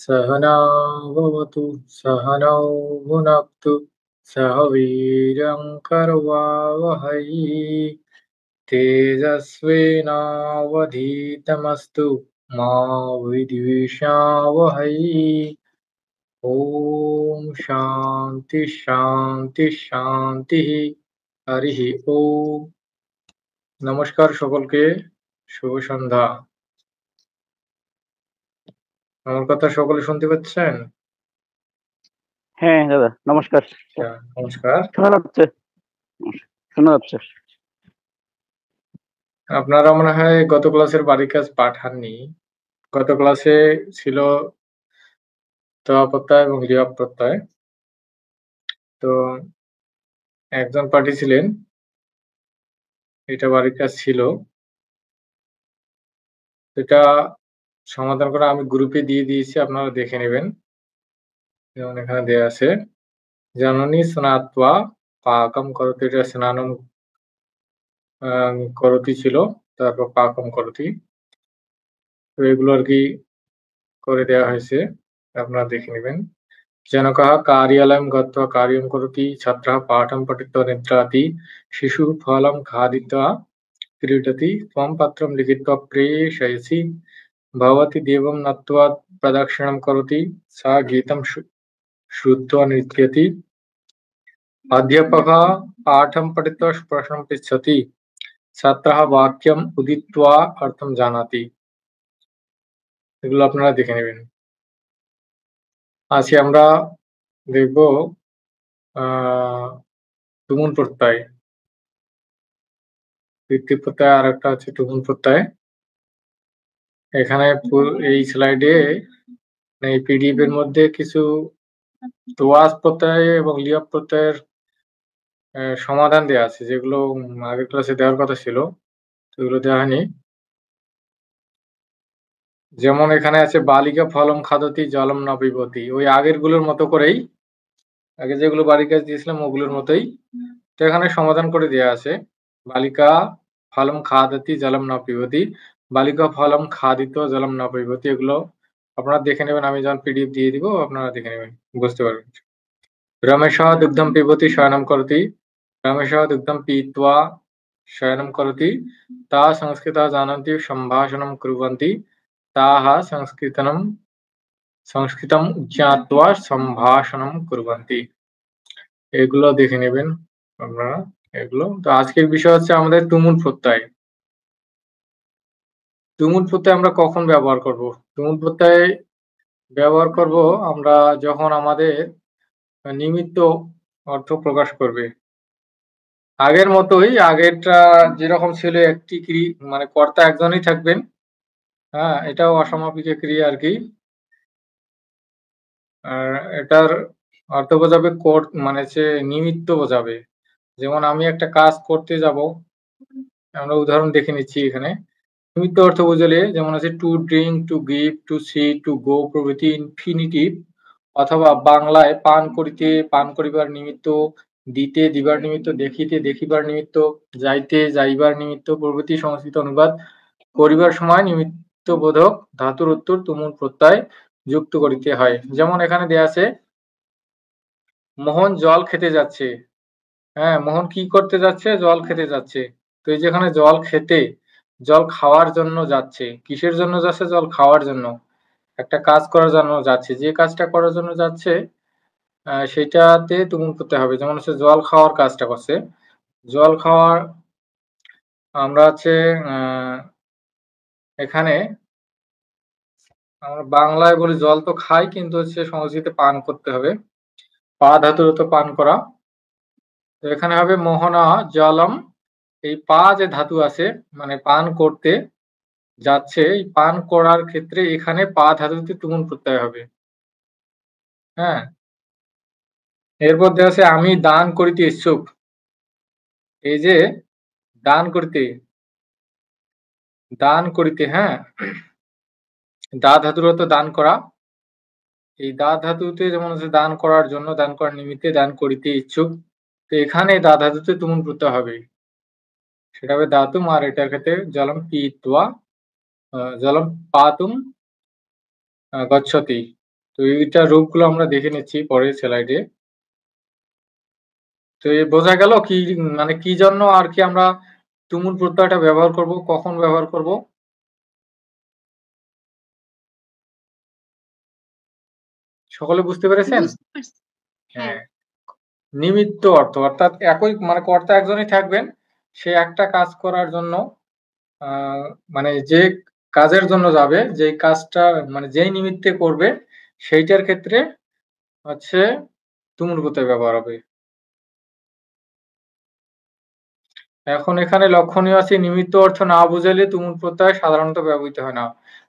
सहना भवतु सहनौ भुनक्तु सह वीर्यं करवावहै तेजस्विनावधीतमस्तु मा विद्विषावहै। ओम शांति शांति शांति। हरि ओम। নমস্কার সকলকে, শুভ সন্ধ্যা। আমার কথা সকলে শুনতে পাচ্ছেন? হ্যাঁ দাদা নমস্কার। নমস্কার। শোনা যাচ্ছে। আপনারা মনে হয় গত ক্লাসের বাড়ির কাজ পাঠাননি। গত ক্লাসে ছিল তয়া প্রত্যয় এবং লিয়াপ প্রত্যয়। তো একজন পাঠিয়েছিলেন, এটা বাড়ির কাজ ছিল। এটা সমাধান করে আমি গ্রুপে দিয়ে দিয়েছি, আপনারা দেখে নেবেন। যেমন এখানে দেয়া আছে, জননী স্নাত্বা পাকম করতি, এটা স্নানম করতি ছিল, তারপর পাকম করতি। তো এগুলো আর কি করে দেওয়া হয়েছে, আপনারা দেখে নেবেন। जनकः कार्यालयं गत्वा कार्यं करोति, छात्रः पाठं पठित्वा निद्राति, शिशुः फलं खादित्वा क्रीडति, त्वं पत्रं लिखित्वा प्रेषयसि, भवती देवं नत्वा प्रदक्षिणं करोति, सा गीतं श्रुत्वा नृत्यति, अध्यापकः पाठं पठित्वा प्रश्नं पृच्छति, छात्रः वाक्यम् उदित्वा अर्थं जानाति। এগুলো আপনারা দেখে নেবেন। আজকে আমরা দেখব তুমুল প্রত্যয়। বৃত্তি প্রত্যয় আর একটা আছে তুমুল প্রত্যয়। এখানে এই স্লাইডে এই পিডিএফ এর মধ্যে কিছু তোয়াজ প্রত্যয় এবং লিয়াপ প্রত্যয়ের সমাধান দেওয়া আছে, যেগুলো আগের ক্লাসে দেওয়ার কথা ছিল, সেগুলো দেওয়া হয়নি। যেমন এখানে আছে বালিকা ফলম খাদতি জলম ন পিবতি, ওই আগের গুলোর মতো করেই, আগে যেগুলো বাড়ির কাজ দিয়েছিলাম ওগুলোর মতোই। তো এখানে সমাধান করে দেওয়া আছে, বালিকা ফলম খাদতি জলম ন পিবতি, বালিকা ফলম খাদিত জলম ন পিবতি। এগুলো আপনারা দেখে নেবেন, আমি যখন পিডিএফ দিয়ে দিব আপনারা দেখে নেবেন, বুঝতে পারবেন। রমেশः দুগ্ধম পিবতি শয়নম করতি, রমেশः দুগ্ধম पीत्वा शयनं करोति, ताः संस्कृतं जानन्ति सम्भाषणं कुर्वन्ति, ताः সংস্কৃতম জ্ঞাত্বা সম্ভাষণম কুর্বন্তি। এগুলো দেখে নেবেন আপনারা এগুলো। তো আজকের বিষয় হচ্ছে আমাদের তুমুল প্রত্যয়। তুমুল প্রত্যয় আমরা কখন ব্যবহার করব? তুমুল প্রত্যয় ব্যবহার করব আমরা যখন আমাদের নিমিত্ত অর্থ প্রকাশ করবে। আগের মতোই, আগেরটা যেরকম ছিল, একটি মানে কর্তা একজনই থাকবেন। হ্যাঁ, এটাও অসমাপিকা ক্রিয়া আর কি। আর এটার অর্থ বোঝাবে মানে হচ্ছে নিমিত্ত বোঝাবে। যেমন আমি একটা কাজ করতে যাব, আমরা উদাহরণ দেখে নিচ্ছি এখানে। নিমিত্ত অর্থ বোঝালে যেমন আছে to drink, to give, to see, to go প্রভৃতি ইনফিনিটিভ, অথবা বাংলায় পান করিতে পান করিবার নিমিত্ত, দিতে দিবার নিমিত্ত, দেখিতে দেখিবার নিমিত্ত, যাইতে যাইবার নিমিত্ত প্রভৃতি সংস্কৃত অনুবাদ করিবার সময় নিমিত্ত বোধক ধাতুর উত্তর তুমুল প্রত্যয় যুক্ত করিতে হয়। যেমন এখানে দেয়া আছে, মোহন জল খেতে যাচ্ছে। হ্যাঁ, মোহন কি করতে যাচ্ছে? জল খেতে যাচ্ছে। তো এই যেখানে জল খেতে, জল খাওয়ার জন্য যাচ্ছে। কিসের জন্য যাচ্ছে? জল খাওয়ার জন্য, একটা কাজ করার জন্য যাচ্ছে। যে কাজটা করার জন্য যাচ্ছে সেটাতে তুমুল প্রত্যয় হবে। যেমন হচ্ছে জল খাওয়ার কাজটা করছে, জল খাওয়ার আমরা হচ্ছে এখানে আমরা বাংলায় বলি জল তো খাই, কিন্তু হচ্ছে সংস্কৃতে পান করতে হবে, পা ধাতুর তো পান করা। তো এখানে হবে মোহনা জলম, এই পা যে ধাতু আছে মানে পান করতে যাচ্ছে, এই পান করার ক্ষেত্রে এখানে পা ধাতুতে তুমুল প্রত্যয় হবে। হ্যাঁ, এরপর দেখা আছে আমি দান করিতে ইচ্ছুক। এই যে দান করিতে, দান করিতে, হ্যাঁ, দা ধাতুর অর্থ দান করা। এই দা ধাতুতে যেমন আছে দান করার জন্য, দান করার নিমিত্তে, দান করিতে ইচ্ছুক। তো এখানে দা ধাতুতে তুমুল প্রত্যয় হবে, সেটা হবে দাতুম। আর এটার ক্ষেত্রে জলম পিত্বা জলম পাতুম গচ্ছতি, তো এইটার রূপগুলো আমরা দেখে নিচ্ছি পরের স্লাইডে। তো বোঝা গেল কি মানে কি জন্য আর কি আমরা তুমুল প্রত্যয়টা ব্যবহার করব, কখন ব্যবহার করব? সকলে বুঝতে পেরেছেন? বুঝতে পারছি। হ্যাঁ। হ্যাঁ। নিমিত্ত অর্থ অর্থাৎ একই মানে কর্তা একজনই থাকবেন। সে একটা কাজ করার জন্য আ মানে যে কাজের জন্য যাবে, যেই কাজটা মানে যেই নিমিত্তে করবে সেইটার ক্ষেত্রে হচ্ছে তুমুল প্রত্যয় ব্যবহার হবে। এখন এখানে লক্ষণীয় আছে নিমিত্ত অর্থ না বুঝাইলে তুমুল প্রত্যয় সাধারণত ব্যবহৃত হয় না।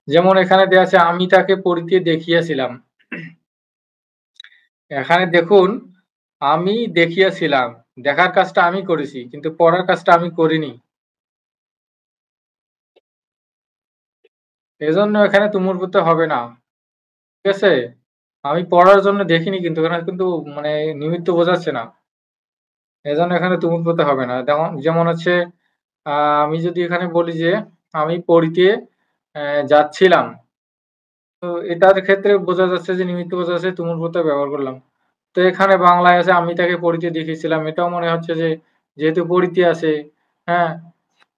যেমন এখানে দেয়া আছে আমি তাকে পড়িতে দেখিয়াছিলাম। এখানে দেখুন আমি দেখিয়াছিলাম। দেখার কাজটা আমি করেছি কিন্তু পড়ার কাজটা আমি করিনি। এজন্য এখানে তুমুল প্রত্যয় হবে না। ঠিক আছে? আমি পড়ার জন্য দেখিনি কিন্তু এখানে কিন্তু মানে নিমিত্ত বোঝাচ্ছে না। এজন্য এখানে তুমুল প্রত্যয় হবে না। যেমন হচ্ছে আমি যদি এখানে বলি যে আমি পড়িতে যাচ্ছিলাম। তো এটার ক্ষেত্রে বোঝা যাচ্ছে যে নিমিত্ত বোঝা যাচ্ছে তুমুল প্রত্যয় ব্যবহার করলাম। তো এখানে বাংলায় আছে আমি তাকে পড়িতে দেখেছিলাম। এটাও মনে হচ্ছে যে যেহেতু পড়িতে আছে, হ্যাঁ?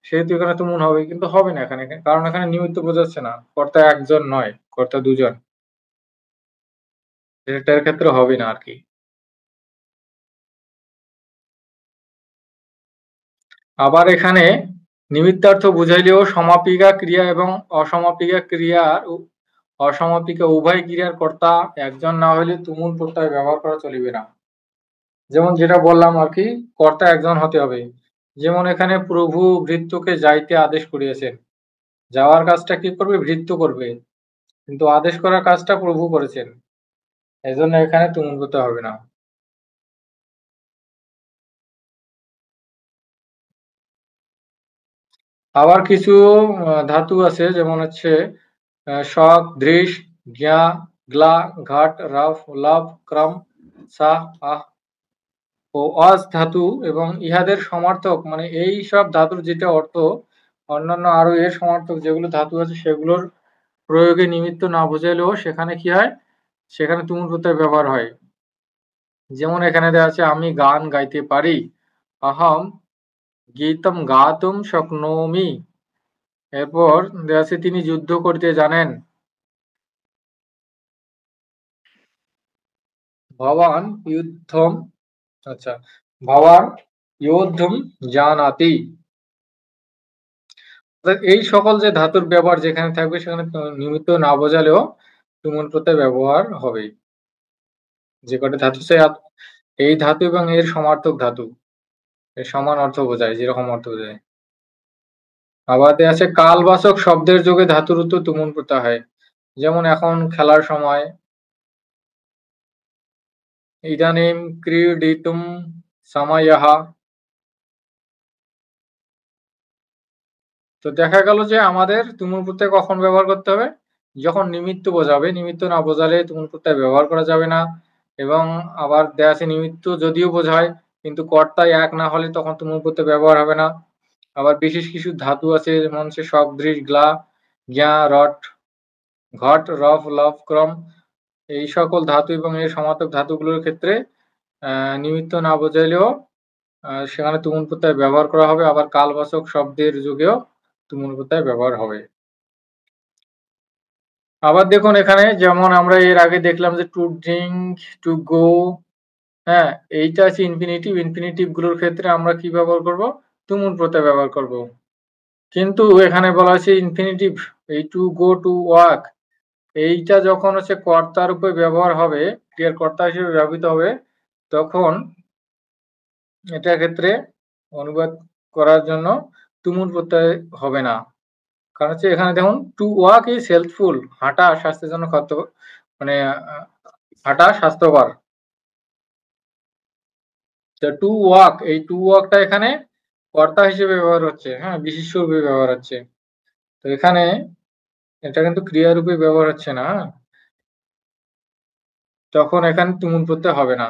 সেহেতু এখানে তুমুল হবে। কিন্তু হবে না এখানে। কারণ এখানে নিমিত্ত বোঝাচ্ছে না। কর্তা একজন নয়, কর্তা দুজন। এটার ক্ষেত্রে হবে না আরকি। আবার এখানে নিমিত্তার্থ বুঝাইলেও সমাপিকা ক্রিয়া এবং অসমাপিকা উভয় ক্রিয়ার কর্তা একজন না হইলে তুমুল প্রত্যয় ব্যবহার করা চলিবে না। যেমন যেটা বললাম আরকি কর্তা একজন হতে হবে। যেমন এখানে প্রভু ভৃত্যকে যাইতে আদেশ করিয়াছেন। যাওয়ার কাজটা কি করবে? ভৃত্য করবে। কিন্তু আদেশ করার কাজটা প্রভু করেছেন। এজন্য এখানে তুমুল প্রত্যয় হবে না। আবার কিছু ধাতু আছে যেমন হচ্ছে শক, দৃশ, জ্ঞা, গ্লা, ঘাট, রাফ, লাভ, ক্রম, সাহ, আহ ও অজ ধাতু এবং ইহাদের সমার্থক মানে এই সব ধাতুর যেটা অর্থ অন্যান্য আরো এর সমার্থক যেগুলো ধাতু আছে সেগুলোর প্রয়োগে নিমিত্ত না বোঝাইলেও সেখানে কি হয়? সেখানে তুমুল প্রত্যয় ব্যবহার হয়। যেমন এখানে দেওয়া আছে আমি গান গাইতে পারি। অহম গীতম গাতুম শক্নোমি। এরপর দেওয়া আছে তিনি যুদ্ধ করতে জানেন। ভবান যুদ্ধম আচ্ছা ভবান যোদ্ধুম জানাতি। অর্থাৎ এই সকল যে ধাতুর ব্যবহার যেখানে থাকবে সেখানে নিমিত্ত না বোঝালেও তুমুল প্রত্যয় ব্যবহার হবে। যে কটা ধাতু আছে এই ধাতু এবং এর সমার্থক ধাতু এর সমান অর্থ বোঝায় যেরকম অর্থ বোঝায়। আবার দেয়া আছে কালবাচক শব্দের যোগে ধাতুর উত্তর তুমুল প্রত্যয় হয়। যেমন এখন খেলার সময় ইদানিং ক্রীডিতুম সামায়াহ। তো দেখা গেল যে আমাদের তুমুল প্রত্যয় কখন ব্যবহার করতে হবে? যখন নিমিত্ত বোঝাবে। নিমিত্ত না বোঝালে তুমুল প্রত্যয় ব্যবহার করা যাবে না। এবং আবার দেয়া আছে নিমিত্ত যদিও বোঝায় কিন্তু কর্তা এক না হলে তখন তুমুল প্রত্যয় ব্যবহার হবে না। আবার বিশেষ কিছু ধাতু আছে যেমন হচ্ছে শক, দৃশ, গ্লা, জ্ঞা, রট, ঘট, রফ, লভ, ক্রম এই সকল ধাতু এবং এর সমার্থক ধাতুগুলোর ক্ষেত্রে নিমিত্ত না বোঝাইলেও সেখানে তুমুল প্রত্যয় ব্যবহার করা হবে। আবার কালবাচক শব্দের যুগেও তুমুল প্রত্যয় ব্যবহার হবে। আবার দেখুন এখানে যেমন আমরা এর আগে দেখলাম যে টু ড্রিঙ্ক, টু গো, হ্যাঁ? এইটা আছে ইনফিনিটিভ। ইনফিনিটিভ গুলোর ক্ষেত্রে আমরা কি ব্যবহার করব? তুমুল প্রত্যয় ব্যবহার করব। কিন্তু এখানে বলা হয়েছে ইনফিনিটিভ এই টু গো, টু ওয়াক এইটা যখন হচ্ছে কর্তার রূপে ব্যবহার হবে, ক্রিয়ার কর্তা হিসেবে ব্যবহৃত হবে, তখন এটার ক্ষেত্রে অনুবাদ করার জন্য তুমুল প্রত্যয় হবে না। কারণ হচ্ছে এখানে দেখুন টু ওয়াক ইজ হেলথফুল হাঁটা স্বাস্থ্যের জন্য মানে হাঁটা স্বাস্থ্যকর। টু ওয়াক এই টু ওয়াকটা এখানে কর্তা হিসেবে ব্যবহার হচ্ছে, হ্যাঁ? বিশেষ্য রূপে ব্যবহার হচ্ছে। তো এখানে এটা কিন্তু ক্রিয়া রূপে ব্যবহার হচ্ছে না, হ্যাঁ? তখন এখানে তুমুল প্রত্যয় হবে না।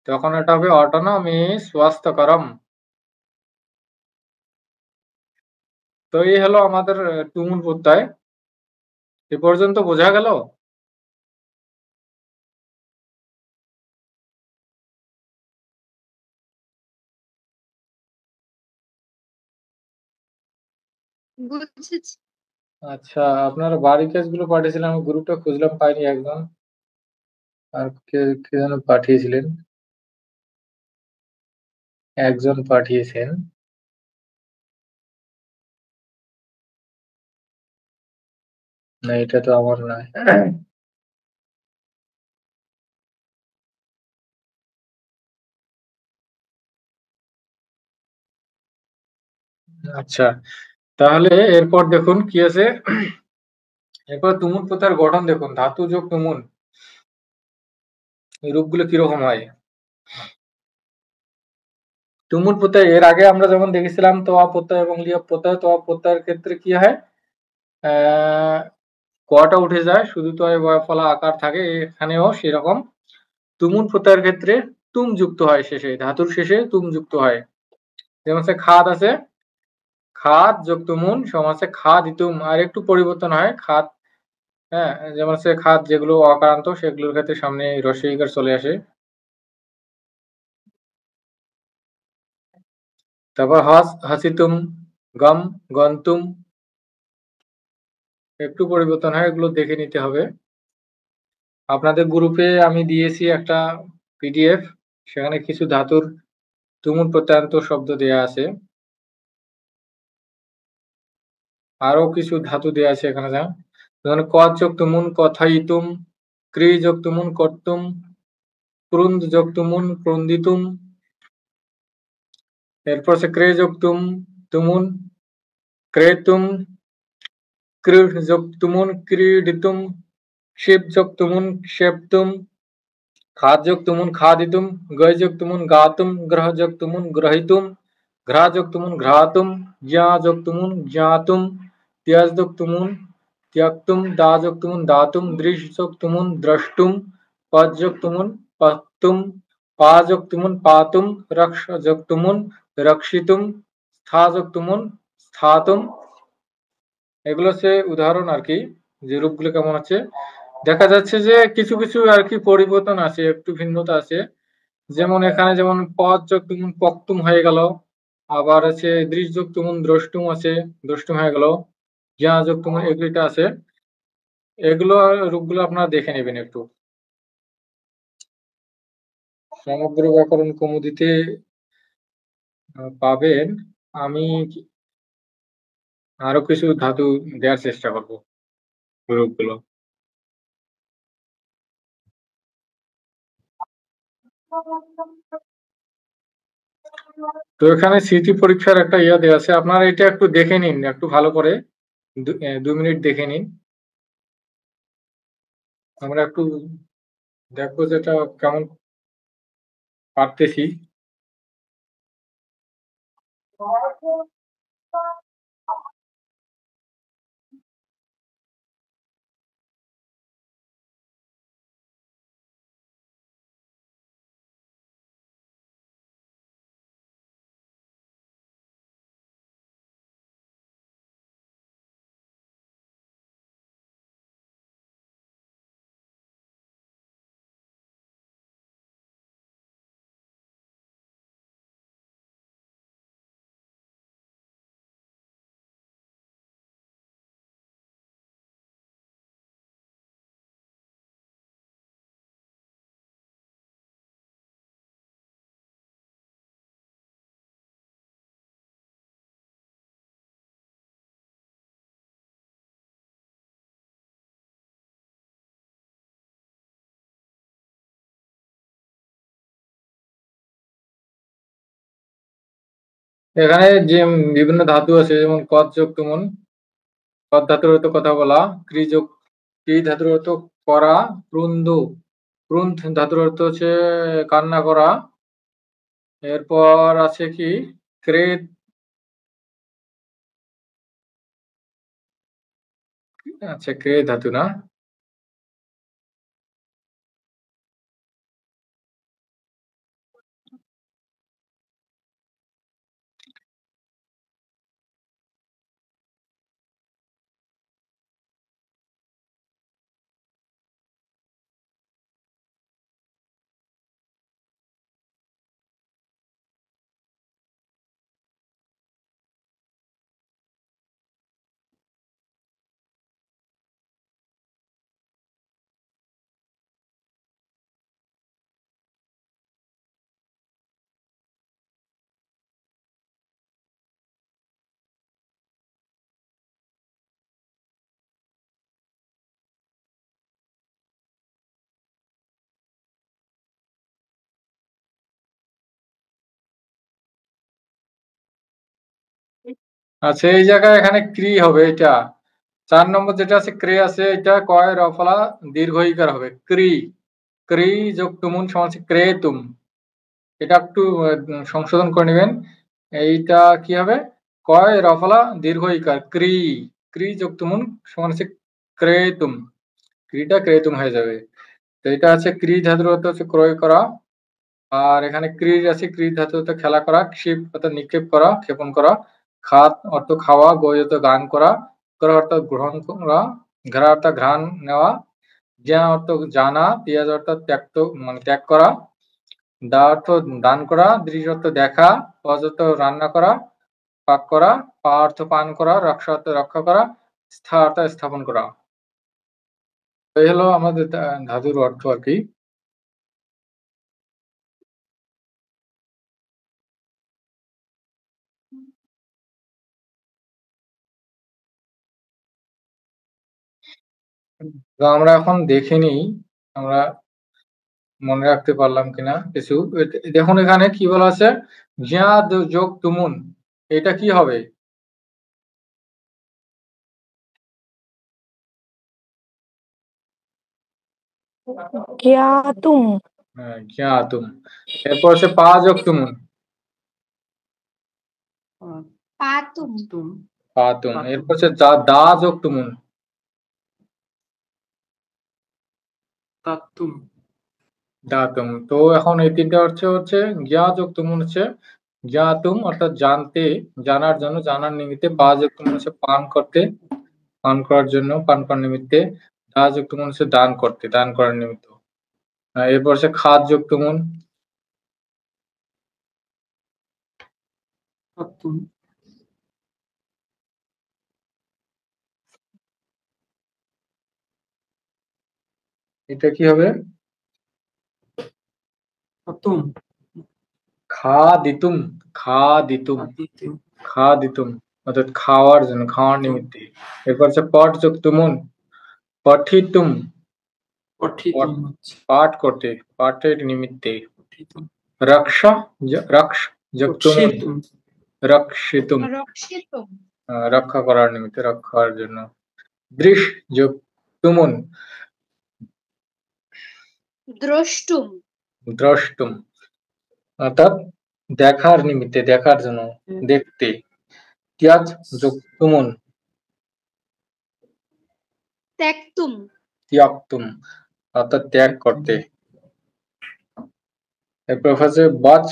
তখন এটা হবে অটোনমি স্বাস্থ্যকরম। তো এই হলো আমাদের তুমুল প্রত্যয়। এ পর্যন্ত বোঝা গেল? বুঝেছি। আচ্ছা, আপনারা বাড়ির কাজগুলো পাঠিয়েছিলেন, আমি গ্রুপটা খুঁজলাম পাইনি একজন। আর কে যেন পাঠিয়েছিলেন? একজন পাঠিয়েছেন। না, এটা তো আমার নয়। আচ্ছা, তাহলে এরপর দেখুন কি আছে। এরপর তুমুল প্রত্যয়ের গঠন দেখুন, ধাতু যোগ তুমুল এই রূপগুলো কিরকম হয়। তুমুল প্রত্যয় এর আগে আমরা যখন দেখেছিলাম তোয়া প্রত্যয় এবং লিয়া প্রত্যয়, তোয়া প্রত্যয়ের ক্ষেত্রে কি হয়, কটা উঠে যায়, শুধু তয় বয় ফলা আকার থাকে, এখানেও সেরকম তুমুল প্রত্যয়ের ক্ষেত্রে তুম যুক্ত হয় শেষে, ধাতুর শেষে তুম যুক্ত হয়। যেমন খাদ আছে, খাদ যোগ তুমুন সমাসে খাদিতুম, আর একটু পরিবর্তন হয় খাদ, হ্যাঁ, যেমন খাদ যেগুলো অকারান্ত সেগুলোর ক্ষেত্রে সামনে রস্বইকার চলে আসে। তারপর হাস হাসিতুম, গম গন্তুম একটু পরিবর্তন হয়, এগুলো দেখে নিতে হবে। আপনাদের গ্রুপে আমি দিয়েছি একটা পিডিএফ, সেখানে কিছু ধাতুর তুমুল প্রত্যয়ান্ত শব্দ দেয়া আছে, আরো কিছু ধাতু দেয়া আছে এখানে। যেমন ক যোগ তুমুন কথাইতুম, ক্রি যোগ তুমুন কর্তুম, ক্রুন্দ যোগ তুমুন ক্রন্দিতুম, এরপর আছে ক্রে যোগ তুমুন ক্রেতুম, ক্রীড় যোগ তুমুন ক্রীডিতুম, শিব যোগ তুমুন শেপতুম, খাদ যোগ তুমুন খাদিতুম, গয় যোগ তুমুন গাতুম, গ্রহ যোগ তুমুন গ্রহিতুম, ঘ্রা যোগ তুমুন ঘ্রাতুম, জ্ঞা যোগ তুমুন জ্ঞাতুম, তিয়াজ যোগ তুমুন त्यक्तुम, दा যোগ তুমুন দাতুম, দৃশ যোগ তুমুন দ্রষ্টুম, পদ যোগ তুমুন পত্তুম, পা যোগ তুমুন পাতুম, রক্ষ যোগ তুমুন রক্ষিতুম, স্থা যোগ তুমুন স্থাতুম। এগুলো হচ্ছে উদাহরণ আর কি, যে রূপগুলো কেমন আছে। দেখা যাচ্ছে যে কিছু কিছু আর কি পরিবর্তন আছে, একটু ভিন্নতা আছে। যেমন এখানে যেমন পদ যোগ তুমুন পক্তুম হয়ে গেল, আবার আছে দৃশ যোগ তুমুন দ্রষ্টুম আছে, দ্রষ্টুম হয়ে গেল, জ্ঞা যোগ তুমুন এগুলিটা আছে। এগুলো রূপগুলো আপনারা দেখে নেবেন একটু। সমগ্র ব্যাকরণ কৌমুদীতে পাবেন। আমি আরো কিছু ধাতু দেওয়ার চেষ্টা করব রূপগুলো। তো এখানে স্মৃতি পরীক্ষার একটা ইয়া দেওয়া আছে, আপনারা এটা একটু দেখে নিন একটু ভালো করে, 2 মিনিট দেখে নিন। আমরা একটু দেখবো যেটা কেমন পারতেছি। এখানে যে বিভিন্ন ধাতু আছে, যেমন কদ যোগ তুমুন, কদ ধাতুর অর্থ কথা বলা, ক্রি যোগ ক্রি ধাতুর অর্থ করা, ক্রুন্ধ ক্রুন্ধ ধাতুর অর্থ হচ্ছে কান্না করা। এরপর আছে কি ক্রে, আচ্ছা ক্রে ধাতু না, আচ্ছা, এই জায়গায় এখানে ক্রি হবে এটা। 4 নম্বর যেটা আছে ক্রে আছে, এটা কয় রফলা দীর্ঘ ইকার হবে। ক্রি, ক্রি যোগ তুমুন সমান হচ্ছে ক্রে তুম। এটা একটু সংশোধন করে নেবেন। এইটা কি হবে? কয় রফলা দীর্ঘ ইকার ক্রি, ক্রি যোগ তুমুন সমান হচ্ছে ক্রেতুম। ক্রিটা ক্রেতুম হয়ে যাবে। তো এটা আছে ক্রি ধাতুর অর্থ হচ্ছে ক্রয় করা। আর এখানে ক্রির আছে ক্রি ধাতু অর্থ খেলা করা, ক্ষিপ অর্থ নিক্ষেপ করা, ক্ষেপণ করা, খাত অর্থ খাওয়া, গই অর্থ গান করা, করা অর্থ গ্রহণ করা, ঘ্রা অর্থ ঘ্রাণ নেওয়া, জ্ঞা অর্থ জানা, পিয়াজ অর্থ ত্যাক্ত মানে ত্যাগ করা, দা অর্থ দান করা, দৃশ অর্থ দেখা, পজ অর্থ রান্না করা, পাক করা, পা অর্থ পান করা, রক্ষা অর্থ রক্ষা করা, স্থা অর্থ স্থাপন করা। এই হলো আমাদের ধাতুর অর্থ আর কি। তো আমরা এখন দেখে নিই আমরা মনে রাখতে পারলাম কিনা কিছু। দেখুন এখানে কি বলা আছে, জ্ঞা যোগ তুমুন, এটা কি হবে? জ্ঞাতুম। হ্যাঁ, জ্ঞাতুম। এরপর আছে পা যোগ তুমুন, পাতুম। পাতুম। এরপর আছে দা যোগ তুমুন, তাতুম। দাতুম। তো এখন এই তিনটা হচ্ছে জ্ঞা যোগ তুমুন হচ্ছে জ্ঞাতুম অর্থাৎ জানতে, জানার জন্য, জানার নিমিত্তে। পা যোগ তুমুন হচ্ছে পান করতে, পান করার জন্য, পান করার নিমিত্তে। দা যোগ তুমুন হচ্ছে দান করতে, দান করার নিমিত্ত। এরপর আছে খাদ যোগ তুমুন, তাতুম। এটা কি হবে? তাতুম। খা দিতুম, খা দিতুম, তাতিতুম। খা দিতুম অর্থাৎ খাওয়ার জন্য, খাওয়ার নিমিত্তে। এরপর আছে পট যোগ তুমুন, পঠিতুম, পঠিতুম হচ্ছে পাঠ করতে, পাঠের নিমিত্তে। পঠিতুম। রক্ষা রক্ষ যোগ তুমুন, রক্ষিতুম। রক্ষিতুম রক্ষিতুম। রক্ষা করার নিমিত্তে, রক্ষার জন্য। দৃশ যোগ তুমুন, দ্রষ্টুম। দ্রষ্টুম অর্থাৎ দেখার নিমিত্তে, দেখার জন্য, দেখতে। ত্যাগ যোগ তুমুন, ত্যক্তুম। ত্যাগতুম অর্থাৎ ত্যাগ করতে। এরপর হচ্ছে বাচ,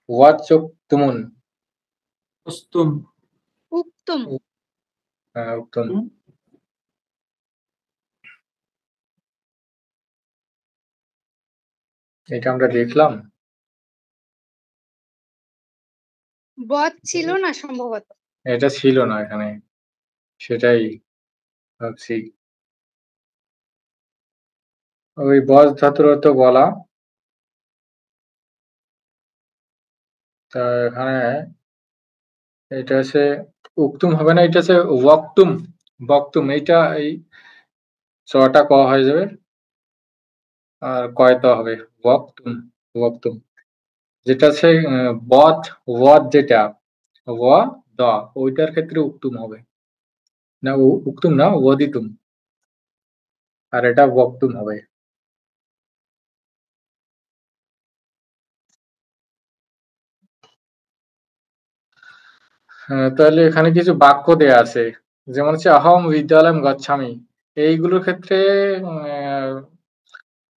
ওয়াচ যোগ তুমুন, অস্তুম। উক্তুম। উত্তম। এটা আমরা দেখলাম, বধ ছিল না সম্ভবত। এটা ছিল না এখানে, সেটাই ভাবছি। ওই বজ ধাতুর অর্থ বলা। তা এখানে এটা আছে উক্তুম হবে না, এটা আছে ওয়াক্তুম, বক্তুম। এইটা এই চটা ক হয়ে যাবে আর কয়তা হবে ওয়াক্তুম, ওয়াক্তুম। যেটা আছে বধ, ওয়াদ যেটা ওয়া দা, ওইটার ক্ষেত্রে উক্তুম হবে না, উক্তুম না, ওয়াদিতুম। আর এটা বক্তুম হবে। তাহলে এখানে কিছু বাক্য দেয়া আছে, যেমন হচ্ছে আহম বিদ্যালয়ম গচ্ছামি। এইগুলোর ক্ষেত্রে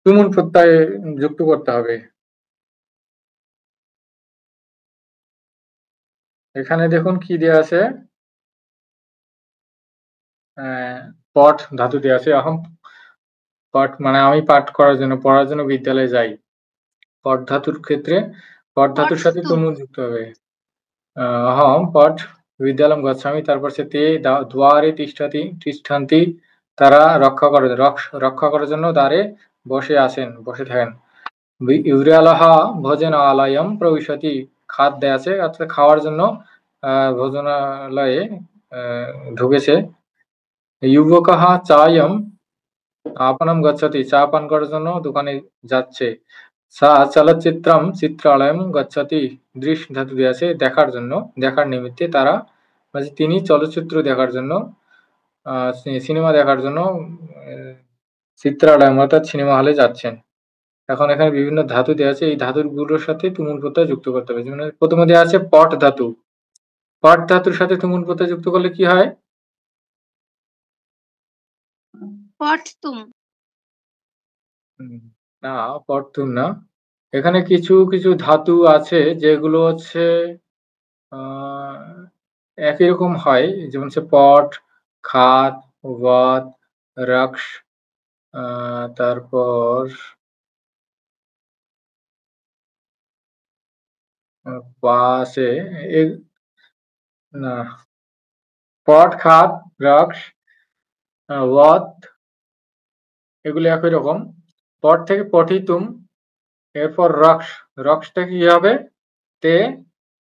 তুমুল প্রত্যয় যুক্ত করতে হবে। এখানে দেখুন কি দেয়া আছে, পঠ ধাতু দেয়া আছে। আহম পাঠ মানে আমি পাঠ করার জন্য, পড়ার জন্য বিদ্যালয়ে যাই। পঠ ধাতুর ক্ষেত্রে পঠ ধাতুর সাথে পঠতুম। তুমুল যুক্ত হবে। অহম পঠ বিদ্যালয়ম গচ্ছামি। তারপর সে তে দ্বারে তিষ্ঠন্তি, তারা রক্ষা করে, রক্ষা করার জন্য দ্বারে বসে আছেন, বসে থাকেন। ইউরিয়ালাহা ভোজন আলয়ম প্রবিশতি, খাদ্য দেয়া আছে অর্থাৎ খাওয়ার জন্য ভোজনালয়ে ঢুকেছে। যুবকাহা চায়ম আপনম গচ্ছতি, চা পান করার জন্য দোকানে যাচ্ছে। সা চলচ্চিত্রম চিত্রালয়ম গচ্ছতি, দৃশ ধাতু দিয়ে আছে দেখার জন্য, দেখার নিমিত্তে তারা মানে তিনি চলচ্চিত্র দেখার জন্য সিনেমা দেখার জন্য চিত্রালয় অর্থাৎ সিনেমা হলে যাচ্ছেন। এখন এখানে বিভিন্ন ধাতু দেওয়া আছে, এই ধাতুগুলোর সাথে তুমুল প্রত্যয় যুক্ত করতে হবে। যেমন প্রথমে দেওয়া আছে পট ধাতু। পট ধাতুর সাথে তুমুল প্রত্যয় যুক্ত করলে কি হয়? পঠতুম। না, পটতুম না। এখানে কিছু কিছু ধাতু আছে যেগুলো হচ্ছে একই রকম হয়, যেমন হচ্ছে পট, খাদ, ওয়াত, রাক্স, তারপর পা আছে না, পট, খাদ, রাক্স, ওয়াত এগুলো একই রকম। পট থেকে পঠিতুম, এরপর রক্স। রক্সটা কি হবে? তে,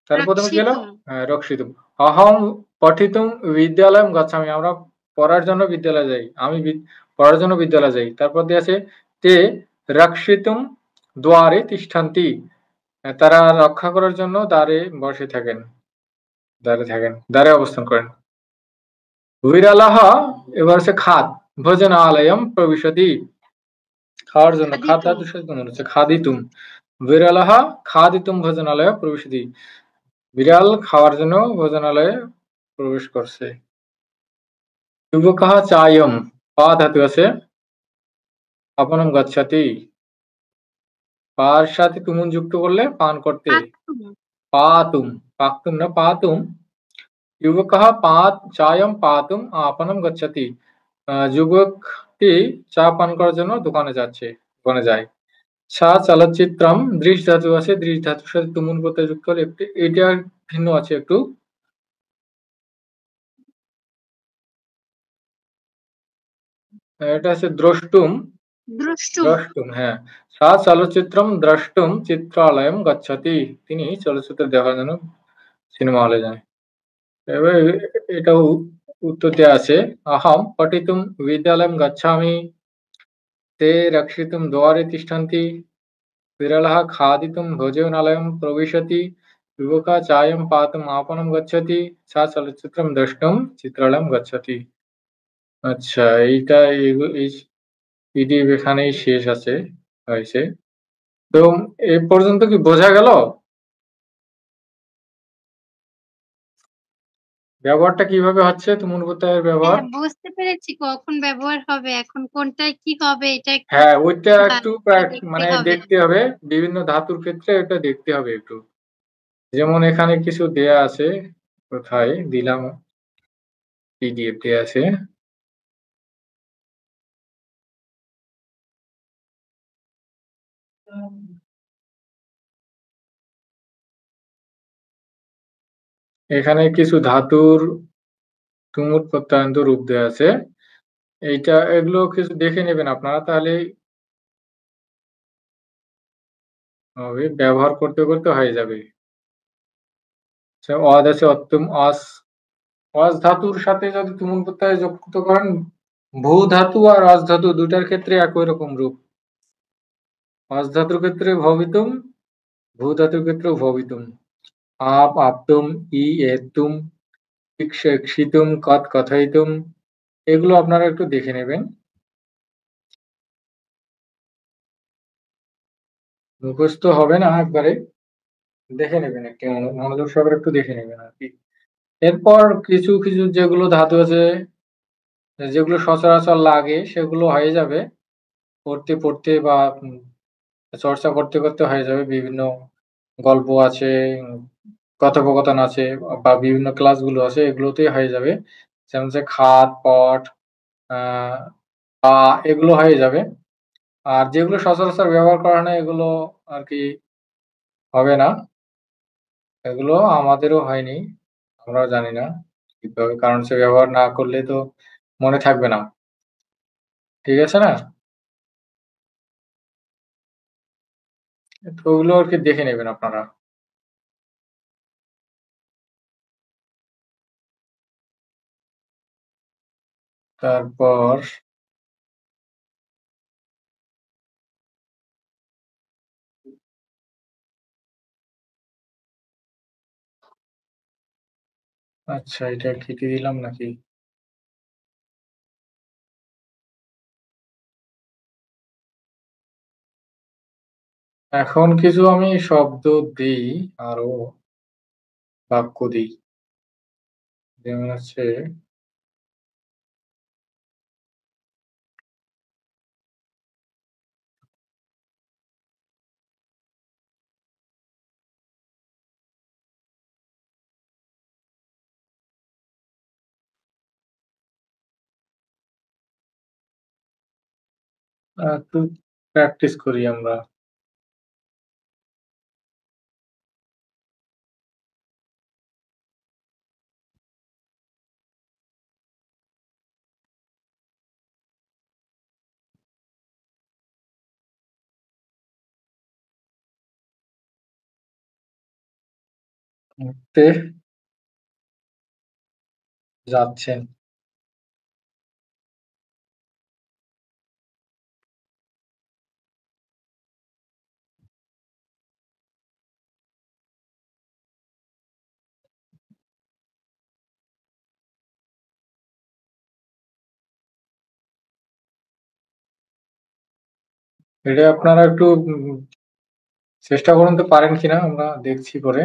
তার প্রথমে কি হলো? রক্ষিতুম। হ্যাঁ, রক্ষিতুম। অহম পঠিতুম বিদ্যালয়ম গচ্ছামি, আমরা পড়ার জন্য বিদ্যালয়ে যাই। আমি পড়ার জন্য বিদ্যালয়ে যাই। তারপর দিয়ে আছে তে রক্ষিতুম দ্বারে তিষ্ঠান্তি, তারা রক্ষা করার জন্য দ্বারে বসে থাকেন, দ্বারে অবস্থান করেন। বিড়ালাহ, এবার হচ্ছে খাদ, ভোজনালয়ম প্রবিশতি, খাওয়ার জন্য। খাদ খাদিতুম। ধাতুর সাথে মনে হচ্ছে খাদিতুম। বিড়ালাহ খাদিতুম ভোজনালয়ে প্রবিশতি, বিড়াল খাওয়ার জন্য ভোজনালয়ে প্রবেশ করছে। যুবকः চায়ম, পা ধাতু আছে, আপনম গচ্ছতি, পার সাথে তুমুন যুক্ত করলে পান করতে। পাকতুম। পাতুম, পাকতুম না, পাতুম। যুবকः চায়ম পাতুম আপনম গচ্ছতি, যুবকটি চা পান করার জন্য দোকানে যায়। সা চলচ্চিত্রম, দৃশ ধাতু আছে, দৃশ ধাতুর সাথে তুমুন প্রত্যয় যুক্ত হলে এটা ভিন্ন আছে একটু। এটা আছে দ্রষ্টুম। দ্রষ্টুম। দ্রষ্টুম, হ্যাঁ। সা চলচ্চিত্রম দ্রষ্টুম চিত্রালয়ম গচ্ছতি, তিনি চলচ্চিত্র দেখার জন্য সিনেমা হলে যায়। এবার এটাও উত্তর দেওয়া আছে, আহম পঠিতুম বিদ্যালয়ম গচ্ছামি, তে রক্ষিতুম দ্বারে তিষ্ঠান্তি, বিরলः খাদিতুম ভোজনালয়ম প্রবিশতি, যুবকः চায়ম পাতুম आपणं गच्छति, सा চলচ্চিত্রম দ্রষ্টুম চিত্রালয়ম গচ্ছতি। আচ্ছা, এইটা এই পিডিএফ এখানেই শেষ হয়েছে। তো এ পর্যন্ত কি বোঝা গেল ব্যবহারটা কিভাবে হচ্ছে তুমুল প্রত্যয়ের ব্যবহার? হ্যাঁ, বুঝতে পেরেছি কখন ব্যবহার হবে, এখন কোনটায় কি হবে এটা একটু হ্যাঁ, ওইটা একটু ভালো করে দেখতে মানে হবে। দেখতে হবে, বিভিন্ন ধাতুর ক্ষেত্রে এটা দেখতে হবে একটু। যেমন এখানে কিছু দেয়া আছে, কোথায় দিলাম, পিডিএফ দেয়া আছে। এখানে কিছু ধাতুর তুমুল প্রত্যয়ান্ত রূপ দেয়া আছে। এগুলো কিছু দেখে নেবেন আপনারা, তাহলে হবে, ব্যবহার করতে করতে হয়ে যাবে। অদ আছে অত্যম, অস ধাতুর সাথে যদি তুমুল প্রত্যয় যুক্ত করেন, ভূ ধাতু আর অস ধাতু দুটার ক্ষেত্রে একই রকম রূপ। অস ধাতুর ক্ষেত্রে ভবিতুম, ভূ ধাতুর ক্ষেত্রে ভবিতুম। আপতুম, এতুম, ইক্ষিতুম, কথয়িতুম, এগুলো আপনারা একটু দেখে নেবেন। মুখস্থ হবে না একবারে, দেখে নেবেন, একটু মনোযোগ সহকারে একটু দেখে নেবেন আর কি। এরপর কিছু কিছু যেগুলো ধাতু আছে, যেগুলো সচরাচর লাগে, সেগুলো হয়ে যাবে পড়তে পড়তে বা চর্চা করতে করতে হয়ে যাবে। বিভিন্ন গল্প আছে, কথোপকথন আছে, বা বিভিন্ন ক্লাসগুলো আছে, এগুলোতেই হয়ে যাবে। যেমন যে খাদ, পট, আহ পা, এগুলো হয়ে যাবে। আর যেগুলো সচরাচর ব্যবহার করা হয় না, এগুলো আর কি হবে না। এগুলো আমাদেরও হয়নি, আমরাও জানি না কিভাবে, কারণ সে ব্যবহার না করলে তো মনে থাকবে না। ঠিক আছে না? তো ওগুলো আর কি দেখে নেবেন আপনারা। তারপর আচ্ছা, এটা কেটে দিলাম নাকি? এখন কিছু আমি শব্দ দিই, আরো বাক্য দিই। যেমন হচ্ছে একটু প্র্যাকটিস করি আমরা। ঘুরতে যাচ্ছেন। এটা আপনারা একটু চেষ্টা করুন তো, পারেন কিনা, আমরা দেখছি পরে।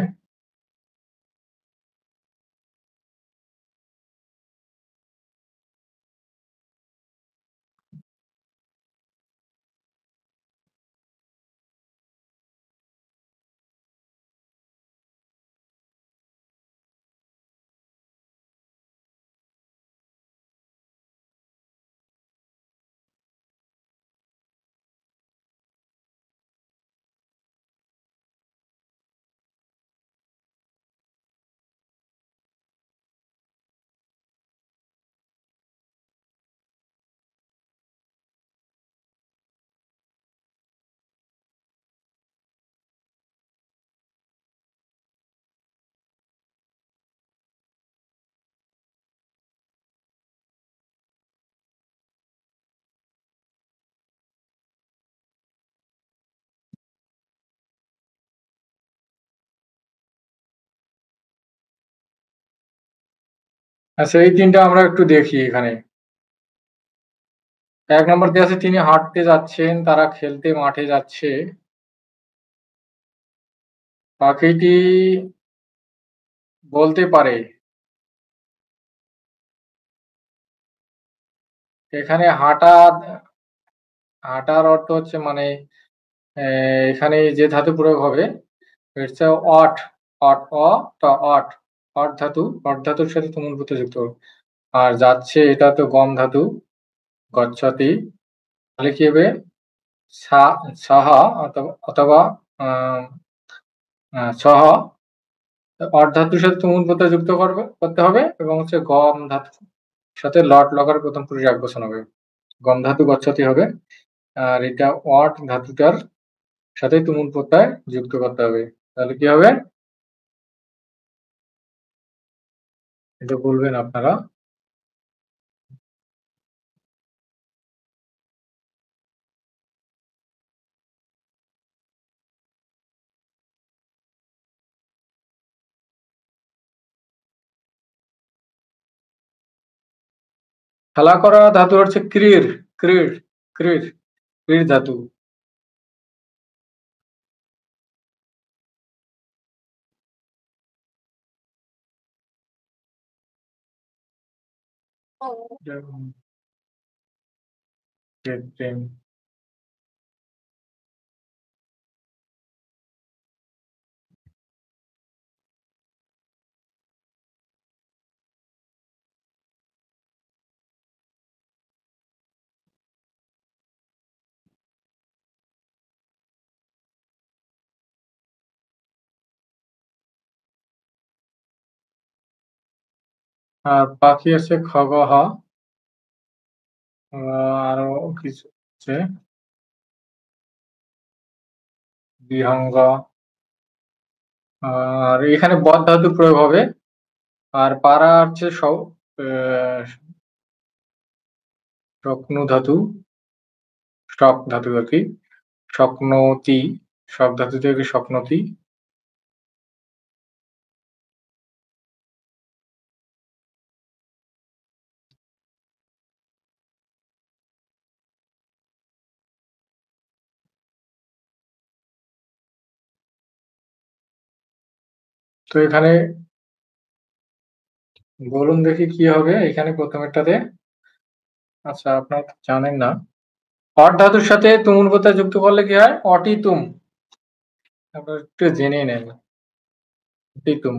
আচ্ছা, এই তিনটা আমরা একটু দেখি এখানে। ১ নম্বর দেয়া আছে, তিনি হাঁটতে যাচ্ছেন, তারা খেলতে মাঠে যাচ্ছে। পাখিটি বলতে পারে। এখানে হাঁটার অর্থ হচ্ছে মানে এখানে যে ধাতু প্রয়োগ হবে, হচ্ছে অট। অট, অ ট অট। অট ধাতুর সাথে তুমুল প্রত্যয় যুক্ত হবে। আর যাচ্ছে, এটা তো গম ধাতু, গচ্ছতি। তাহলে কি হবে? সাহা অথবা সহ অট ধাতুর সাথে তুমুল প্রত্যয় যুক্ত করতে হবে, এবং হচ্ছে গম ধাতুর সাথে লট লকার প্রথম পুরুষ একবচন হবে। গম ধাতু গচ্ছতি হবে। আর এটা অট ধাতুটার সাথে তুমুল প্রত্যয় যুক্ত করতে হবে। তাহলে কি হবে? এটা বলবেন আপনারা। খেলা করা ধাতু হচ্ছে ক্রীড়। ক্রীড় ক্রীড় ক্রীড় ধাতু। কৃত্রিম। আর পাখি আছে খগহ। আরো কিছু আছে বিহঙ্গ। আর এখানে বদ ধাতু প্রয়োগ হবে। আর পারা হচ্ছে শক্নু ধাতু, স্টক ধাতু আর কি। স্বপ্নতি, শক ধাতু থেকে স্বপ্নতি। তো এখানে বলুন দেখি কি হবে এখানে প্রথমেরটাতে। আচ্ছা, আপনারা তো জানেন না। অট ধাতুর সাথে তুমুল প্রত্যয় যুক্ত করলে কি হয়? অটিতুম। আপনারা একটু জেনে নেন। অটিতুম।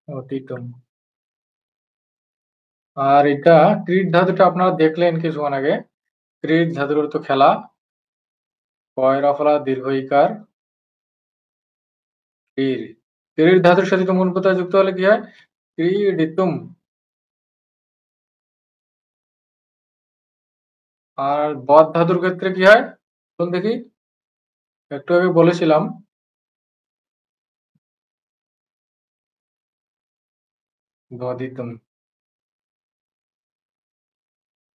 অটিতুম। আর এটা ক্রিট ধাতুটা আপনারা দেখলেন কিছুক্ষণ আগে। ক্রিট ধাতুর অর্থ খেলা। কয় রফলা দীর্ঘ ইকার। ক্রীড়। ক্রীড় ধাতুর সাথে তুমুল প্রত্যয় যুক্ত হলে কি হয়? ক্রীড়িতুম। আর বদ ধাতুর ক্ষেত্রে কি হয় বলুন দেখি? একটু আগে বলেছিলাম। বদিতুম।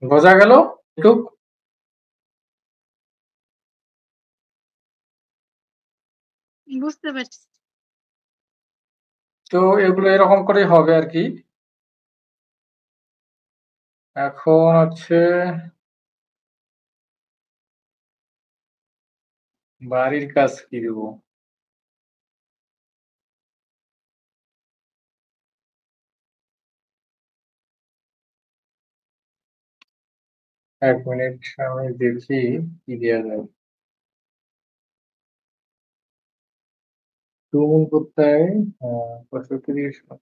বোঝা গেল একটু? বুঝতে পারছি। তো এগুলো এরকম করেই হবে আর কি। এখন হচ্ছে বাড়ির কাজ কি দেব? এক মিনিট আমি দেখি কি দেওয়া যায়। তুমুল প্রত্যয় 75।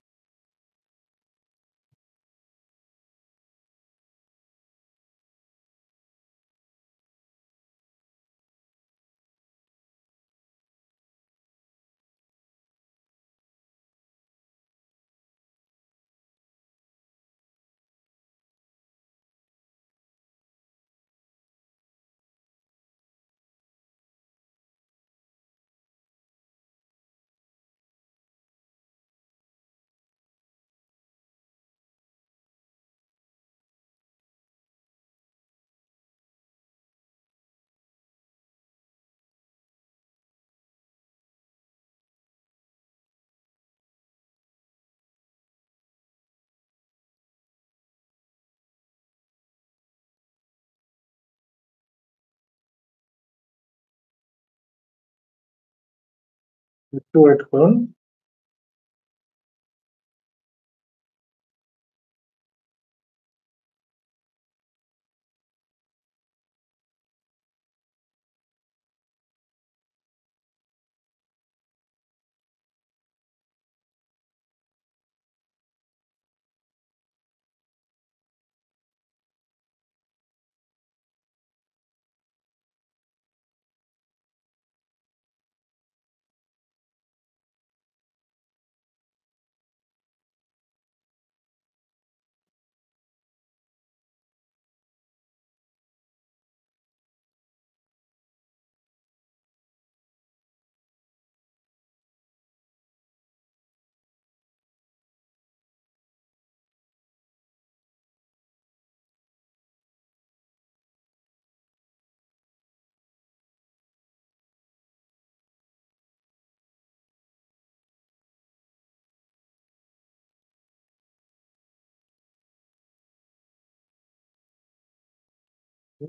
একটু ওয়েট করুন।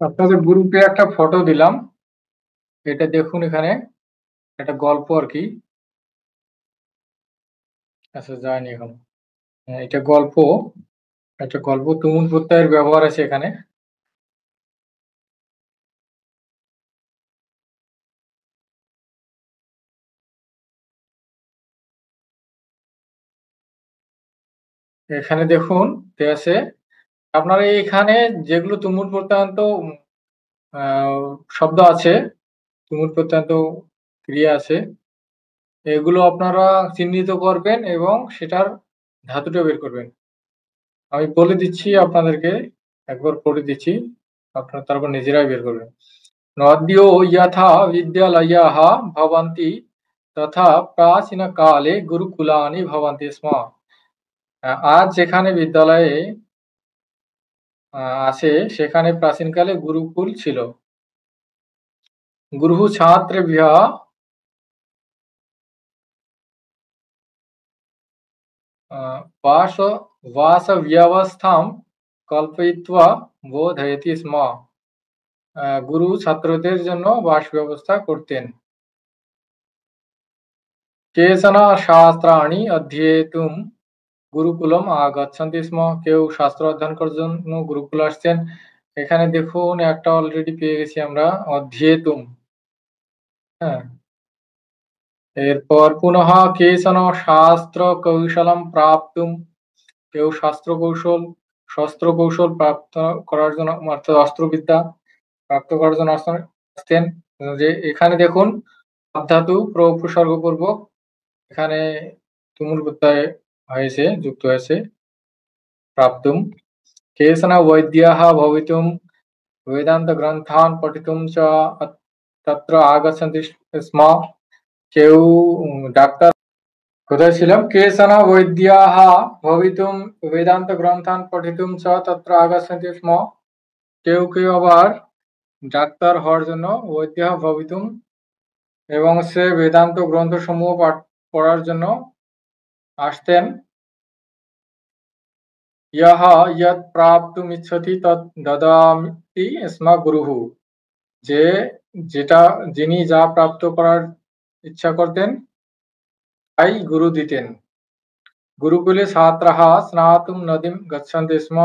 আপনাদের গ্রুপে একটা ফটো দিলাম। এটা দেখুন এখানে একটা গল্প আর কি। আচ্ছা, যায়নি এখন। এটা গল্প। একটা গল্প তুমুল প্রত্যয়ের ব্যবহার আছে এখানে। এখানে দেখুন দেয়া আছে। আপনারা এখানে যেগুলো তুমুল প্রত্যয়ান্ত শব্দ আছে, তুমুল প্রত্যয়ান্ত ক্রিয়া আছে, এগুলো আপনারা চিহ্নিত করবেন এবং সেটার ধাতুটা বের করবেন। আমি বলে দিচ্ছি আপনাদেরকে, একবার পড়ে দিচ্ছি, আপনারা তারপর নিজেরাই বের করবেন। নদ্যো যথা বিদ্যালয়াঃ ভবন্তি তথা প্রাচীনকালে গুরুকুলানি ভবন্তি স্ম। আজ যেখানে বিদ্যালয়ে আছে সেখানে প্রাচীনকালে গুরুকুল ছিল। গুরুः ছাত্রেभ्यः वासव्यवस्थां কল্পয়িত্বা বোধয়তি স্ম। গুরু ছাত্রদের জন্য বাস ব্যবস্থা করতেন। কেচন শাস্ত্রাণি অধ্যেতুম গুরুকুলম আগচ্ছন্তি স্ম। কেউ শাস্ত্র অধ্যয়ন করার জন্য গুরুকুল আসছেন। এখানে দেখুন একটা অলরেডি পেয়ে গেছি আমরা, অধ্যেতুম। হ্যাঁ, এরপর পুনঃ কেচন শাস্ত্র কৌশলম প্রাপ্তুম। কেউ শস্ত্র কৌশল প্রাপ্ত করার জন্য, অর্থাৎ অস্ত্রবিদ্যা প্রাপ্ত করার জন্য আসতেন। যে এখানে দেখুন ধাতু উপসর্গপূর্বক এখানে তুমুল প্রত্যয় হয়েছে, যুক্ত হয়েছে প্রাপ্তুম। কেচন বৈদ্যাः ভবিতুম বেদান্ত গ্রন্থান পঠিতুম চ তত্র আগচ্ছন্তি স্ম। কেউ ডাক্তার, কোথায় ছিলাম? কেচন বৈদ্যাः ভবিতুম বেদান্ত গ্রন্থান পঠিতুম চ তত্র আগচ্ছন্তি স্ম। কেউ কেউ আবার ডাক্তার হওয়ার জন্য বৈদ্যাः ভবিতুম এবং সে বেদান্ত গ্রন্থসমূহ পাঠ পড়ার জন্য আসতেন। ইয়ঃ ইয়ৎ প্রাপ্তুমিচ্ছতি তৎ দদাতি স্ম গুরুঃ। যিনি যা প্রাপ্ত করার ইচ্ছা করতেন তাই গুরু দিতেন। গুরুকুলে ছাত্রাः স্নাতুম নদীম গচ্ছন্তি স্ম।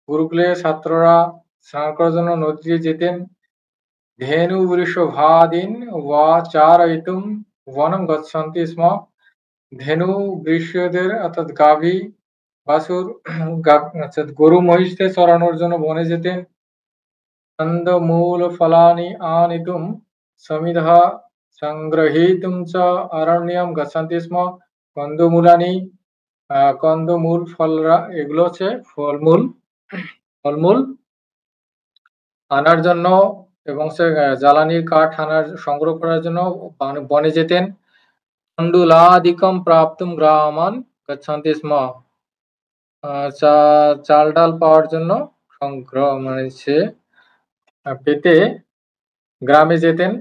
গুরুকুলে ছাত্ররা স্নান করার জন্য নদীতে যেতেন। ধেনু বৃষভাদীন ওয়া চারয়িতুম বনম গচ্ছন্তি স্ম। ধেনু বৃষদের অর্থাৎ গাভী বাছুর অর্থাৎ গরু মহিষদের চরানোর জন্য বনে যেতেন। কন্দমূল ফলানি আনিতুম সমিধঃ সংগ্রহীতুম চ অরণ্যম গচ্ছন্তি স্ম। কন্দমূলানি, কন্দমূল ফলরা, এগুলো হচ্ছে ফলমূল আনার জন্য এবং সে জ্বালানির কাঠ সংগ্রহ করার জন্য বনে যেতেন। তণ্ডুলাদিকম প্রাপ্তুম গ্রামান গচ্ছন্তি স্ম। চাল ডাল পাওয়ার জন্য সংগ্রহ সে পেতে গ্রামে যেতেন।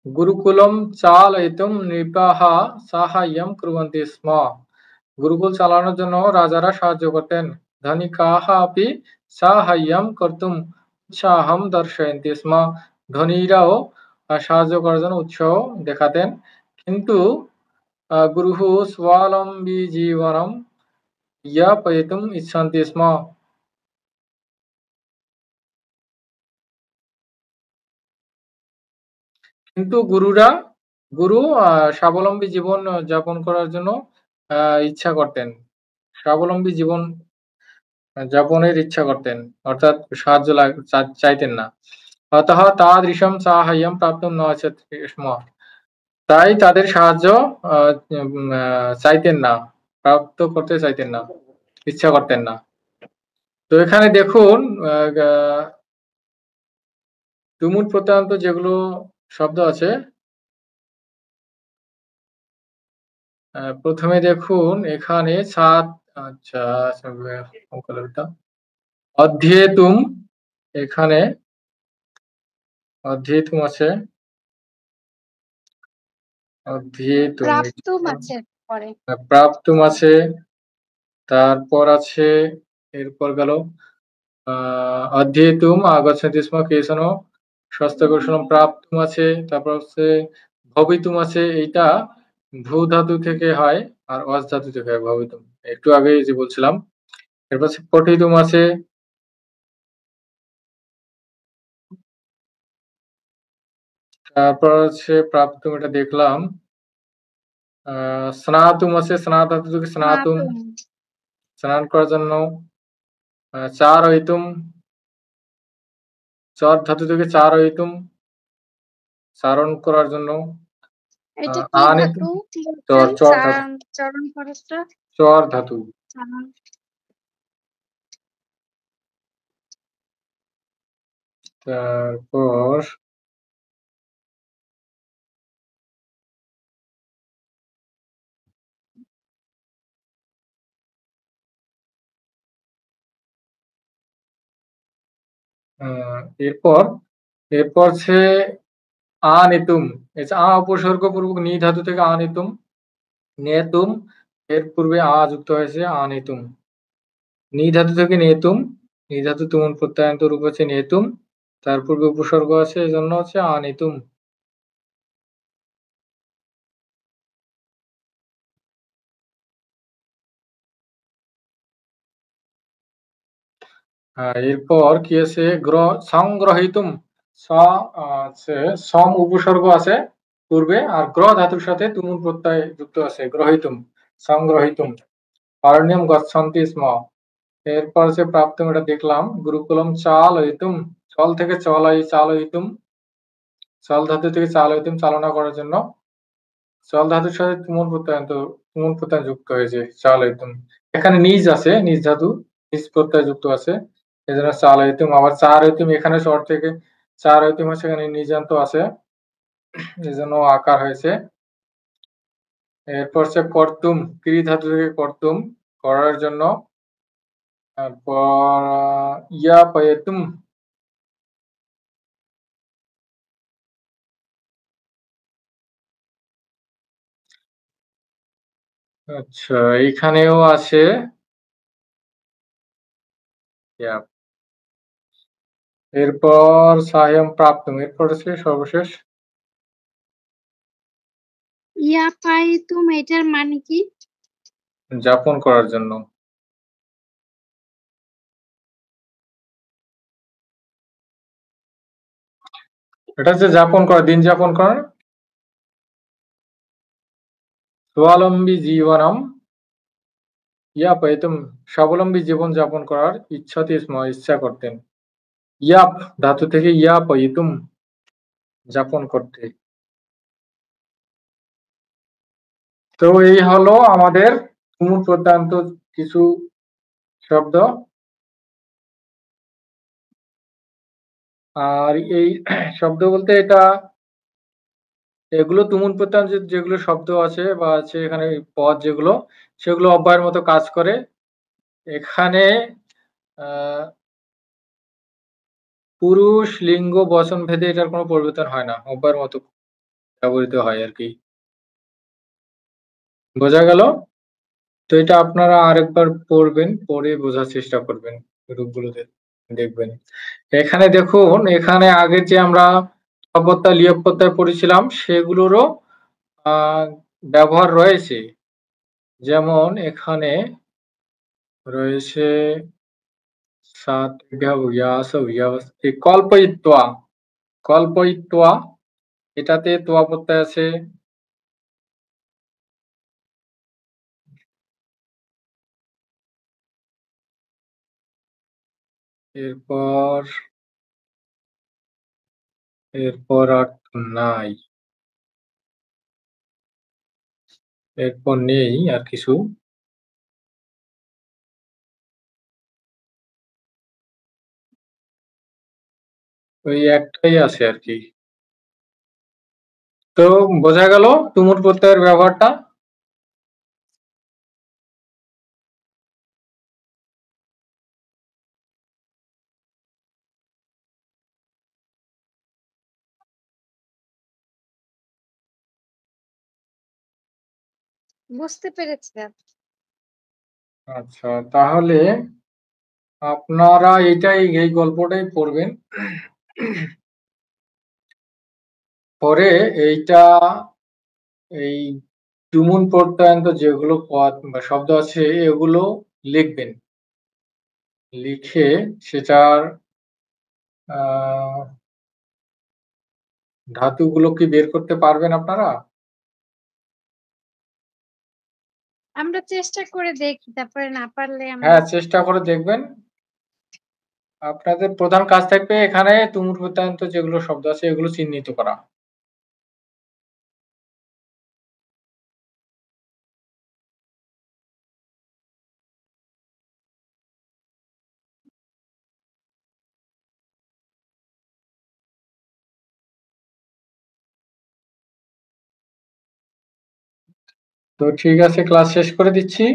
গুরুকুলম চালয়িতুম নৃপাः সাহায্যম কুর্বন্তি স্ম। গুরুকুল চালানোর জন্য রাজারা সাহায্য করতেন। ধনিকাः अपि সাহায্যম কর্তুম উৎসাহম দর্শয়ন্তি স্ম। ধনীরাও সাহায্য করার জন্য উৎসাহ দেখাতেন। কিন্তু গুরুঃ স্বাবলম্বী জীবনম যাপয়িতুম ইচ্ছন্তি স্ম। কিন্তু গুরু স্বাবলম্বী জীবন যাপন করার জন্য ইচ্ছা করতেন, স্বাবলম্বী জীবন যাপনের ইচ্ছা করতেন, অর্থাৎ সাহায্য চাইতেন না। অতঃ তাদৃশম সাহায্যম প্রাপ্তুম ন স্ম। তাই তাদের সাহায্য চাইতেন না, প্রাপ্ত করতে চাইতেন না, ইচ্ছা করতেন না। তো এখানে দেখুন তুমুল প্রত্যয়ান্ত যেগুলো শব্দ আছে, প্রথমে দেখুন এখানে আচ্ছা অধ্যেতুম, এখানে অধ্যেতুম আছে, প্রাপ্তুম আছে, তারপর আছে, এরপর গেল অধ্যেতুম আগচ্ছন্তি স্ম কেচন শস্ত্র কৌশলম প্রাপ্তুম আছে, তারপর হচ্ছে ভবিতুম আছে। এইটা ভূ ধাতু থেকে হয় আর অজ ধাতু থেকে হয় ভবিতুম, একটু আগে যে বলছিলাম। এরপর পঠিতুম আছে, তারপর হচ্ছে প্রাপ্তুম, এটা দেখলাম। স্নাতুম আছে, স্নাত ধাতু থেকে স্নাতুম, স্নান করার জন্য। চারয়িতুম, চর ধাতু থেকে চারয়িতুম, চারণ করার জন্য। চর ধাতু। তারপর এরপর সে আনিতুম, উপসর্গ পূর্বক নি ধাতু থেকে আনিতুম, নেতুম, এর পূর্বে যুক্ত হয়েছে আনিতুম, নি ধাতু থেকে নেতুম, এই ধাতু তুমুল প্রত্যয়ান্ত রূপ হচ্ছে নেতুম, তার পূর্বে উপসর্গ আছে, এজন্য হচ্ছে আনিতুম। এরপর কি আছে, সংগ্রহিতুম। সম উপসর্গ আছে পূর্বে, আর গ্র ধাতুর সাথে তুমুল প্রত্যয় যুক্ত আছে, গ্রহিতুম, সংগ্রহিতুম। অরণ্যম গচ্ছন্তি স্ম। এরপর যে প্রাপ্তম, এটা দেখলাম। গুরুকুলম চালয়িতুম, চল থেকে চালয়িতুম, চল ধাতু থেকে চালয়িতুম, চালনা করার জন্য। চল ধাতুর সাথে তুমুল প্রত্যয় যুক্ত হয়েছে, চালয়িতুম। এখানে নিজ আছে, নিজ ধাতু, নিজ প্রত্যয় যুক্ত আছে, এই জন্য চালয়িতুম। আবার চারয়িতুম, এখানে চর থেকে চারয়িতুম হচ্ছে, এখানে নিজান্ত আছে, এই জন্য আকার হয়েছে। এরপর হচ্ছে কর্তুম, ক্রি ধাতু থেকে কর্তুম, করার জন্য। তারপর ইয়া পয়েতুম। আচ্ছা, এখানেও আছে ইয়া। এরপর সায়ম প্রাপ্তম, এরপর হচ্ছে সর্বশেষ ইয়া পাইতুম, এটার মানে কি? যাপন করার জন্য। এটা হচ্ছে যাপন করা, দিন যাপন করার। স্বাবলম্বী জীবনম ইয়া পেতুম, স্বাবলম্বী জীবন যাপন করার ইচ্ছাতে স্ম, ইচ্ছা করতেন। ইয়াপ ধাতু থেকে ইয়া পেতুম, যাপন করতে। তো এই হলো আমাদের তুমুল প্রত্যয়ান্ত কিছু শব্দ। আর এই শব্দ বলতে এটা, এগুলো তুমুল প্রত্যয়ান্ত যেগুলো শব্দ আছে বা আছে এখানে পদ যেগুলো, সেগুলো অব্যয়ের মতো কাজ করে। এখানে পুরুষ লিঙ্গ বচন ভেদে এটার কোনো পরিবর্তন হয় না, অব্যয়ের মতো ব্যবহৃত হয় আর কি। বোঝা গেল? তো এটা আপনারা আরেকবার পড়বেন, পড়ে বোঝার চেষ্টা করবেন, রূপগুলোতে দেখবেন। এখানে দেখুন, এখানে আগে যে আমরা প্রত্যয় লিয়ক প্রত্যয় পড়েছিলাম, সেগুলোরও ব্যবহার রয়েছে। যেমন এখানে রয়েছে কল্পয়িত্বা, কল্পয়িত্বা, এটাতে তোয়া প্রত্যয় আছে। এরপর আর নাই, এরপর নেই আর কিছু। ওই একটাই আছে আর কি। তো বোঝা গেল তুমুল প্রত্যয়ের ব্যবহারটা। বুঝতে পেরেছি। আচ্ছা, তাহলে আপনারা এই গল্পটাই পড়বেন, পরে এইটা, এই তুমুল প্রত্যয়ান্ত যেগুলো পদ বা শব্দ আছে এগুলো লিখবেন, লিখে সেটার ধাতুগুলো কি বের করতে পারবেন আপনারা? আমরা চেষ্টা করে দেখি, তারপরে না পারলে হ্যাঁ, চেষ্টা করে দেখবেন। আপনাদের প্রধান কাজ থাকবে এখানে তুমুল প্রত্যয়ান্ত যেগুলো শব্দ আছে এগুলো চিহ্নিত করা। তো ঠিক আছে, ক্লাস শেষ করে দিচ্ছি।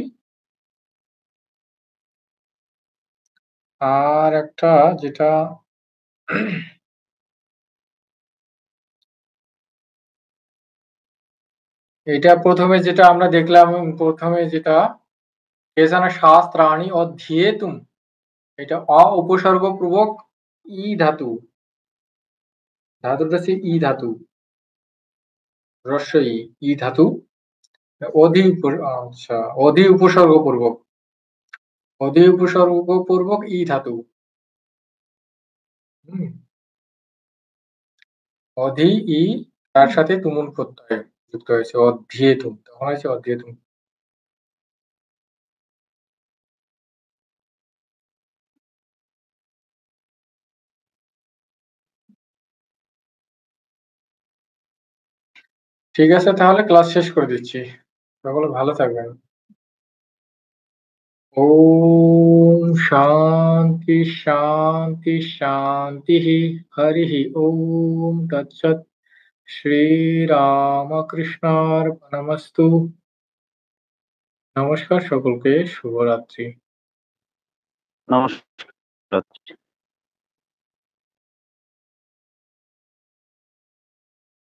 আর একটা যেটা এটা প্রথমে যেটা আমরা দেখলাম, প্রথমে যেটা কেচন শাস্ত্রাণি অধ্যেতুম, এটা উপসর্গ পূর্বক ই ধাতু। ধাতুটা হচ্ছে ই ধাতু, রস্বই ই ধাতু। আচ্ছা, অধি উপসর্গ পূর্বক, অধি উপসর্গ পূর্বক ই ধাতু। অধি ই, তার সাথে তুমুল প্রত্যয় যুক্ত হয়েছে, অধ্যেতুম, তখন হয়েছে অধ্যেতুম। ঠিক আছে, তাহলে ক্লাস শেষ করে দিচ্ছি। সকলে ভালো থাকবেন। ওম শান্তি শান্তি শান্তি। হরি ওম তৎসৎ। শ্রীরামকৃষ্ণার্পণমস্তু। নমস্কার সকলকে, শুভরাত্রি। নমস্কার।